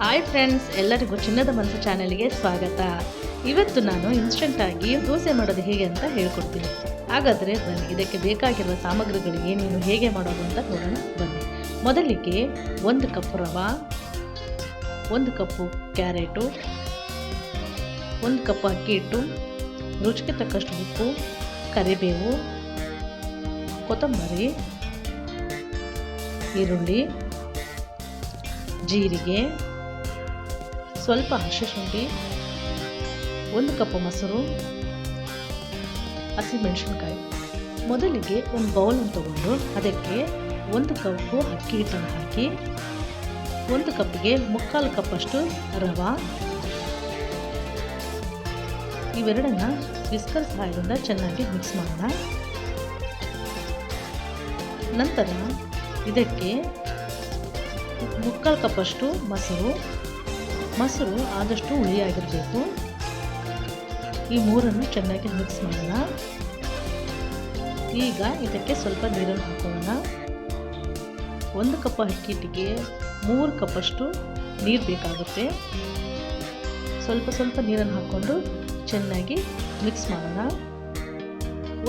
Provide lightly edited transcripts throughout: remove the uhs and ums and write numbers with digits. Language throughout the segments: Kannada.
ಹಾಯ್ ಫ್ರೆಂಡ್ಸ್, ಎಲ್ಲರಿಗೂ ಚಿನ್ನದ ಮನಸ್ಸು ಚಾನೆಲ್ಗೆ ಸ್ವಾಗತ. ಇವತ್ತು ನಾನು ಇನ್ಸ್ಟೆಂಟಾಗಿ ದೋಸೆ ಮಾಡೋದು ಹೇಗೆ ಅಂತ ಹೇಳ್ಕೊಡ್ತೀನಿ. ಹಾಗಾದರೆ ಬನ್ನಿ, ಇದಕ್ಕೆ ಬೇಕಾಗಿರುವ ಸಾಮಗ್ರಿಗಳು ಏನೇನು, ಹೇಗೆ ಮಾಡೋದು ಅಂತ ನೋಡೋಣ ಬನ್ನಿ. ಮೊದಲಿಗೆ 1 ಕಪ್ ರವೆ, 1 ಕಪ್ಪು ಕ್ಯಾರೆಟು, 1 ಕಪ್ ಅಕ್ಕಿ ಹಿಟ್ಟು, ರುಚಿಗೆ ತಕ್ಕಷ್ಟು ಉಪ್ಪು, ಕರಿಬೇವು, ಕೊತ್ತಂಬರಿ, ಈರುಳ್ಳಿ, ಜೀರಿಗೆ, ಸ್ವಲ್ಪ ಹಸಿಶುಂಠಿ, 1 ಕಪ್ ಮೊಸರು, ಹಸಿಮೆಣಸಿನ್ಕಾಯಿ. ಮೊದಲಿಗೆ ಒಂದು ಬೌಲನ್ನು ತಗೊಂಡು ಅದಕ್ಕೆ 1 ಕಪ್ಪು ಅಕ್ಕಿ ಹಿಟ್ಟನ್ನು ಹಾಕಿ 1 ಕಪ್ಪಿಗೆ 3/4 ಕಪ್ಪಷ್ಟು ರವೆ, ಇವೆರಡನ್ನ ವಿಸ್ಕರ್ ಸಹಾಯದಿಂದ ಚೆನ್ನಾಗಿ ಮಿಕ್ಸ್ ಮಾಡೋಣ. ನಂತರ ಇದಕ್ಕೆ 3/4 ಕಪ್ಪಷ್ಟು ಮೊಸರು ಆದಷ್ಟು ಹುಳಿಯಾಗಿರಬೇಕು. ಈ ಮೂರನ್ನು ಚೆನ್ನಾಗಿ ಮಿಕ್ಸ್ ಮಾಡೋಣ. ಈಗ ಇದಕ್ಕೆ ಸ್ವಲ್ಪ ನೀರನ್ನು ಹಾಕೋಣ. 1 ಕಪ್ ಅಕ್ಕಿ ಹಿಟ್ಟಿಗೆ 3 ಕಪ್ಪಷ್ಟು ನೀರು ಬೇಕಾಗುತ್ತೆ. ಸ್ವಲ್ಪ ನೀರನ್ನು ಹಾಕ್ಕೊಂಡು ಚೆನ್ನಾಗಿ ಮಿಕ್ಸ್ ಮಾಡೋಣ.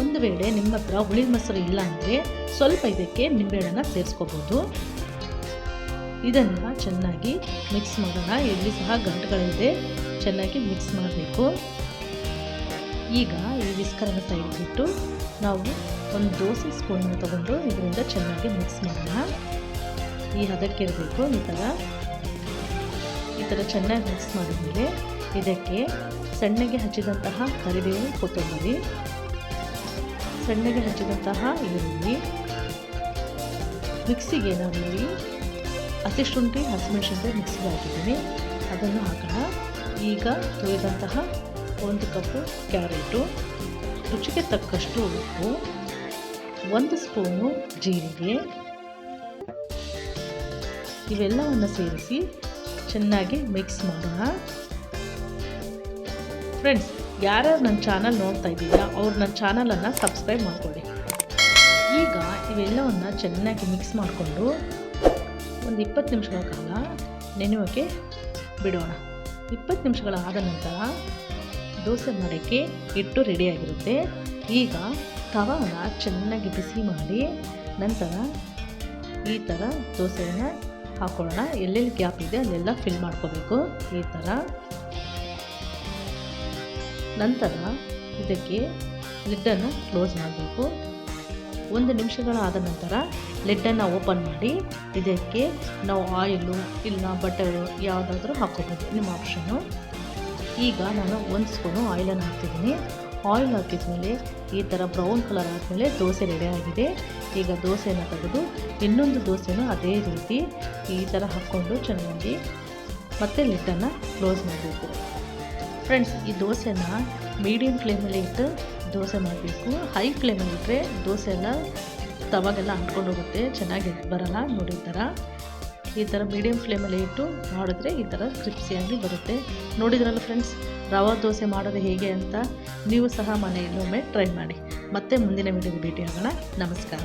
ಒಂದು ವೇಳೆ ನಿಮ್ಮ ಹತ್ರ ಹುಳಿ ಮೊಸರು ಇಲ್ಲ ಅಂದರೆ ಸ್ವಲ್ಪ ಇದಕ್ಕೆ ನಿಂಬೆಹಣ್ಣನ್ನು ಸೇರಿಸ್ಕೋಬೋದು. ಇದನ್ನು ಚೆನ್ನಾಗಿ ಮಿಕ್ಸ್ ಮಾಡೋಣ. ಇಲ್ಲಿ ಸಹ ಗಂಟುಗಳಿದೆ, ಚೆನ್ನಾಗಿ ಮಿಕ್ಸ್ ಮಾಡಬೇಕು. ಈಗ ಈ ವಿಸ್ಕರನ್ನು ಸೈಡ್ಬಿಟ್ಟು ನಾವು ಒಂದು ದೋಸೆ ಸ್ಪೂನನ್ನು ತಗೊಂಡು ಇದರಿಂದ ಚೆನ್ನಾಗಿ ಮಿಕ್ಸ್ ಮಾಡೋಣ. ಈ ಹದಕ್ಕೆ ಇರಬೇಕು. ಈ ಥರ ಚೆನ್ನಾಗಿ ಮಿಕ್ಸ್ ಮಾಡಿದ್ಮೇಲೆ ಇದಕ್ಕೆ ಸಣ್ಣಗೆ ಹಚ್ಚಿದಂತಹ ಕರಿಬೇವು, ಕೊತ್ತಂಬರಿ, ಸಣ್ಣಗೆ ಹಚ್ಚಿದಂತಹ ಈರುಳ್ಳಿ, ಮಿಕ್ಸಿಗೆ ನಾನಿಲ್ಲಿ ಹಸಿಶುಂಠಿ, ಹಸಿಮೆಣಸಿನ್ಕಾಯಿ ಮಿಕ್ಸಿಗೆ ಹಾಕಿದ್ದೀನಿ, ಅದನ್ನು ಹಾಕೋಣ. ಈಗ ತೊಳೆದಂತಹ 1 ಕಪ್ಪು ಕ್ಯಾರೆಟು, ರುಚಿಗೆ ತಕ್ಕಷ್ಟು ಉಪ್ಪು, 1 ಸ್ಪೂನು ಜೀರಿಗೆ, ಇವೆಲ್ಲವನ್ನು ಸೇರಿಸಿ ಚೆನ್ನಾಗಿ ಮಿಕ್ಸ್ ಮಾಡೋಣ. ಫ್ರೆಂಡ್ಸ್, ಯಾರ್ಯಾರು ನನ್ನ ಚಾನಲ್ ನೋಡ್ತಾ ಇದ್ದೀರಾ ಅವ್ರು ನನ್ನ ಚಾನಲನ್ನು ಸಬ್ಸ್ಕ್ರೈಬ್ ಮಾಡಿಕೊಳ್ಳಿ. ಈಗ ಇವೆಲ್ಲವನ್ನು ಚೆನ್ನಾಗಿ ಮಿಕ್ಸ್ ಮಾಡಿಕೊಂಡು ಒಂದು 20 ನಿಮಿಷಗಳ ಕಾಲ ನೆನೆಯೋಕ್ಕೆ ಬಿಡೋಣ. 20 ನಿಮಿಷಗಳಾದ ನಂತರ ದೋಸೆ ಮಾಡೋಕ್ಕೆ ಹಿಟ್ಟು ರೆಡಿಯಾಗಿರುತ್ತೆ. ಈಗ ತವಾನ ಚೆನ್ನಾಗಿ ಬಿಸಿ ಮಾಡಿ ನಂತರ ಈ ಥರ ದೋಸೆಯನ್ನು ಹಾಕೊಳ್ಳೋಣ. ಎಲ್ಲೆಲ್ಲಿ ಗ್ಯಾಪ್ ಇದೆ ಅಲ್ಲೆಲ್ಲ ಫಿಲ್ ಮಾಡ್ಕೋಬೇಕು. ಈ ಥರ ನಂತರ ಇದಕ್ಕೆ ಲಿಡ್ಡನ್ನು ಕ್ಲೋಸ್ ಮಾಡಬೇಕು. 1 ನಿಮಿಷಗಳಾದ ನಂತರ ಲಿಡ್ಡನ್ನು ಓಪನ್ ಮಾಡಿ ಇದಕ್ಕೆ ನಾವು ಆಯಿಲು ಇಲ್ಲ ಬಟರು ಯಾವುದಾದ್ರೂ ಹಾಕೋಬೋದು, ನಿಮ್ಮ ಆಪ್ಷನ್ನು. ಈಗ ನಾನು 1 ಸ್ಪೂನು ಆಯಿಲನ್ನು ಹಾಕ್ತಿದ್ದೀನಿ. ಆಯಿಲ್ ಹಾಕಿದ್ಮೇಲೆ ಈ ಥರ ಬ್ರೌನ್ ಕಲರ್ ಆದಮೇಲೆ ದೋಸೆ ರೆಡಿ ಆಗಿದೆ. ಈಗ ದೋಸೆಯನ್ನು ತೆಗೆದು ಇನ್ನೊಂದು ದೋಸೆನೂ ಅದೇ ರೀತಿ ಈ ಥರ ಹಾಕ್ಕೊಂಡು ಚೆನ್ನಾಗಿ ಮತ್ತೆ ಲಿಡ್ಡನ್ನು ಕ್ಲೋಸ್ ಮಾಡಬೇಕು. ಫ್ರೆಂಡ್ಸ್, ಈ ದೋಸೆನ ಮೀಡಿಯಮ್ ಫ್ಲೇಮಲ್ಲಿ ಇಟ್ಟು ದೋಸೆ ಮಾಡಬೇಕು. ಹೈ ಫ್ಲೇಮಲ್ಲಿ ಇಟ್ಟರೆ ದೋಸೆ ಎಲ್ಲ ತವಾಗೆಲ್ಲ ಅಂಟ್ಕೊಂಡು ಹೋಗುತ್ತೆ, ಚೆನ್ನಾಗಿ ಬರಲ್ಲ. ನೋಡಿ, ಈ ಥರ ಮೀಡಿಯಮ್ ಫ್ಲೇಮಲ್ಲಿ ಇಟ್ಟು ಮಾಡಿದ್ರೆ ಈ ಥರ ಕ್ರಿಪ್ಸಿಯಾಗಿ ಬರುತ್ತೆ. ನೋಡಿದ್ರಲ್ಲ ಫ್ರೆಂಡ್ಸ್, ರವೆ ದೋಸೆ ಮಾಡೋದು ಹೇಗೆ ಅಂತ. ನೀವು ಸಹ ಮನೆಯಲ್ಲೊಮ್ಮೆ ಟ್ರೈ ಮಾಡಿ. ಮತ್ತೆ ಮುಂದಿನ ವಿಡಿಯೋಗೆ ಭೇಟಿ ಆಗೋಣ. ನಮಸ್ಕಾರ.